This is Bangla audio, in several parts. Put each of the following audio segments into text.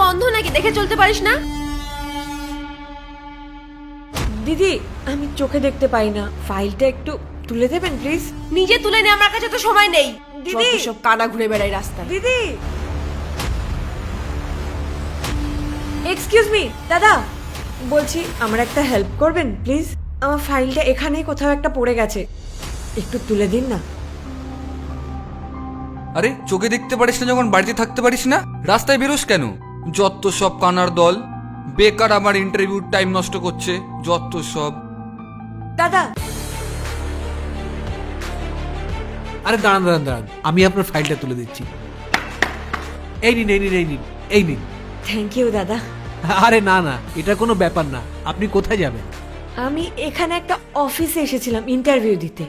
অন্ধ নাকি, দেখে চলতে পারিস না? দিদি আমি চোখে দেখতে পাই না, ফাইলটা একটু তুলে দেবেন প্লিজ। নিজে তুলে নে, আমার কাছে তো সময় নেই। দিদি! যত সব কানা ঘুরে বেড়াই রাস্তায়। দিদি এক্সকিউজ মি দাদা, বলছি আমার একটা হেল্প করবেন প্লিজ? আমার ফাইলটা এখানেই কোথাও একটা পড়ে গেছে, একটু তুলে দিন না। আরে চোখে দেখতে পারিস না যখন বাড়িতে থাকতে পারিস না, রাস্তায় বেরোস কেন? যত সব কানার দল, বেকার আমার ইন্টারভিউ টাইম নষ্ট করছে, যত সব। দাদা আরে দাঁড়ান দাঁড়ান দাঁড়ান, আমি আপনার ফাইলটা তুলে দিচ্ছি। এই নিন এই নিন এই নিন এই নিন। থ্যাংক ইউ দাদা। আরে না না, এটা কোনো ব্যাপার না। আপনি কোথায় যাবেন? আমি এখানে একটা অফিসে এসেছিলাম ইন্টারভিউ দিতে।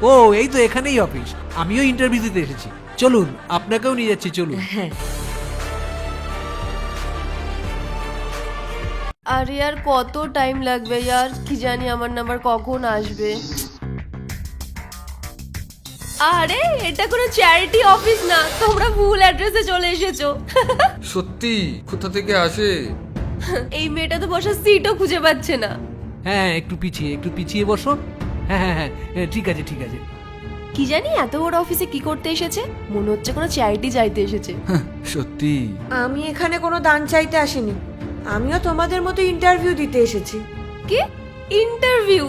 ও এই তো এখানেই অফিস, আমিও ইন্টারভিউ দিতে এসেছি। চলুন আপনাকেও নিয়ে যাচ্ছি, চলুন। হ্যাঁ আরে यार কত টাইম লাগবে यार, কি জানি আমার নাম্বার কখন আসবে। আরে এটা কোনো চ্যারিটি অফিস না, তোমরা ভুল অ্যাড্রেসে চলে এসেছো। সত্যি কোথা থেকে আসে? এই মেয়েটা তো বসার সিটও খুঁজে পাচ্ছে না। হ্যাঁ একটু পিছিয়ে বসো। হ্যাঁ হ্যাঁ হ্যাঁ ঠিক আছে ঠিক আছে। কি জানি এত বড় অফিসে কি করতে এসেছে, মনে হচ্ছে কোনো চ্যারিটি চাইতে এসেছে। সত্যি আমি এখানে কোনো দান চাইতে আসিনি, আমিও তোমাদের মতো ইন্টারভিউ দিতে এসেছি। কি ইন্টারভিউ?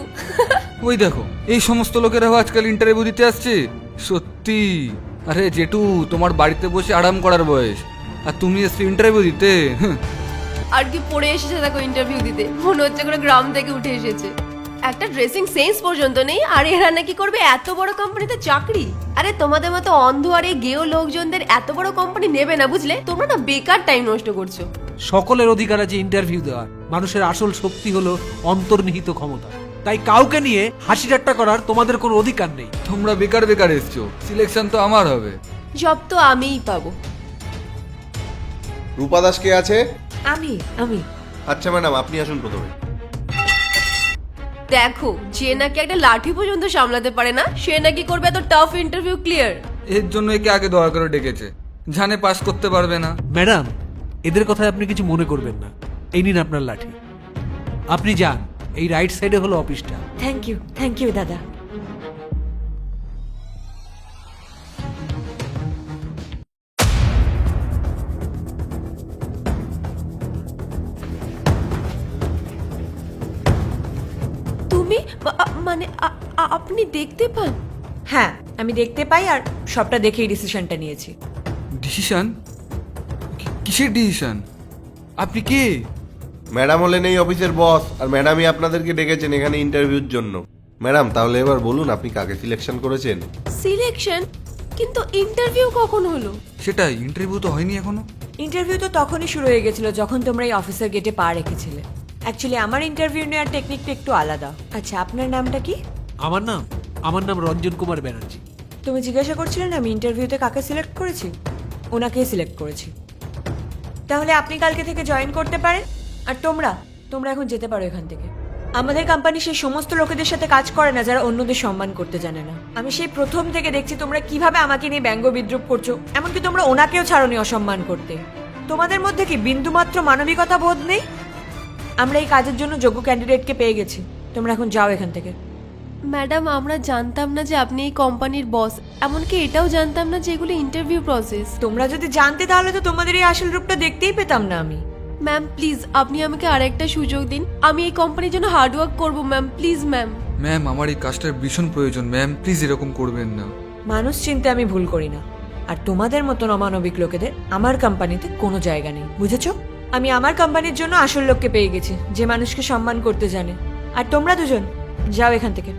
ওই দেখো, এই সমস্ত লোকেরাও আজকাল ইন্টারভিউ দিতে আসছে। সত্যি। আরে জেঠু, তোমার বাড়িতে বসে আরাম করার বয়স, আর তুমি এসে ইন্টারভিউ দিতে? আর কি পড়ে এসেছে দেখো ইন্টারভিউ দিতে, মনে হচ্ছে কোনো গ্রাম থেকে উঠে এসেছে। একটা ড্রেসিং সেন্স পর্যন্ত নেই, আর এরা নাকি করবে এত বড় কোম্পানিতে চাকরি। আরে তোমাদের মতো অন্ধ আর এই গেও লোকজনদের এত বড় কোম্পানি নেবে না, বুঝলে? তোমরা না বেকার টাইম নষ্ট করছো। সকলের অধিকার আছে ইন্টারভিউ দেওয়ার। মানুষের আসল শক্তি হলো অন্তর্নিহিত ক্ষমতা। তাই কাউকে নিয়ে হাসি ঠাট্টা করার তোমাদের কোনো অধিকার নেই। তোমরা বেকার বেকার এসছো, সিলেকশন তো আমার হবে। জব তো আমিই পাবো। রূপা দাস কে আছে? আমি আমি আচ্ছা ম্যাডাম, আপনি আসুন প্রথমে। দেখো, যে নাকি একটা লাঠি পর্যন্ত সামলাতে পারে না, সে নাকি করবে এত টাফ ইন্টারভিউ ক্লিয়ার। এর জন্য একে আগে দয়া করে ডেকেছে, জানে পাস করতে পারবে না। ম্যাডাম, এদের কথায় আপনি কিছু মনে করবেন না। এই নিন আপনার লাঠি, আপনি যান। এই রাইট সাইডে হলো অফিসটা। থ্যাংক ইউ দাদা। তুমি মানে আপনি দেখতে পান? হ্যাঁ আমি দেখতে পাই, আর সবটা দেখেই ডিসিশনটা নিয়েছি। ডিসিশন? কিসের ডিসিশন? আপনি কে? ম্যাডাম হলেন এই অফিসের বস, আর ম্যাডামই আপনাদেরকে ডেকেছেন এখানে ইন্টারভিউর জন্য। ম্যাডাম তাহলে এবার বলুন আপনি কাকে সিলেকশন করেছেন? সিলেকশন? কিন্তু ইন্টারভিউ কখন হলো? সেটাই, ইন্টারভিউ তো হয়নি এখনো। ইন্টারভিউ তো তখনই শুরু হয়ে গেছিল যখন তোমরা এই অফিসের গেটে পা রেখেছিলে। অ্যাকচুয়ালি আমার ইন্টারভিউ নেওয়ার টেকনিকটা একটু আলাদা। আচ্ছা আপনার নামটা কি? আমার নাম রঞ্জন কুমার ব্যানার্জি। তুমি জিজ্ঞাসা করছিলে না আমি ইন্টারভিউতে কাকে সিলেক্ট করেছি? ওনাকেই সিলেক্ট করেছি। তাহলে আপনি কালকে থেকে জয়েন করতে পারেন, আর তোমরা এখন যেতে পারো এখান থেকে। আমাদের কোম্পানি সেই সমস্ত লোকেদের সাথে কাজ করে না যারা অন্যদের সম্মান করতে জানে না। আমি সেই প্রথম থেকে দেখছি তোমরা কিভাবে আমাকে নিয়ে ব্যঙ্গ বিদ্রুপ করছো, এমনকি তোমরা ওনাকেও ছাড়োনি অসম্মান করতে। তোমাদের মধ্যে কি বিন্দুমাত্র মানবিকতা বোধ নেই? আমরা এই কাজের জন্য যোগ্য ক্যান্ডিডেটকে পেয়ে গেছি, তোমরা এখন যাও এখান থেকে। ম্যাডাম, আমরা জানতাম না যে আপনি এই কোম্পানির বস, এমনকি এটাও জানতাম না যে এগুলো ইন্টারভিউ প্রসেস। তোমরা যদি জানতে তাহলে তো তোমাদের এই আসল রূপটা দেখতেই পেতাম না আমি। ম্যাম প্লিজ, আপনি আমাকে আরেকটা সুযোগ দিন, আমি এই কোম্পানির জন্য হার্ড ওয়ার্ক করবো ম্যাম, প্লিজ ম্যাম। ম্যাম, আমার এই কাজটার ভীষণ প্রয়োজন ম্যাম, প্লিজ এরকম করবেন না। মানুষ চিনতে আমি ভুল করি না, আর তোমাদের মতন অমানবিক লোকেদের আমার কোম্পানিতে কোনো জায়গা নেই, বুঝেছো? আমি আমার কোম্পানির জন্য আসল লোককে পেয়ে গেছি, যে মানুষকে সম্মান করতে জানে। আর তোমরা দুজন যাও এখান থেকে।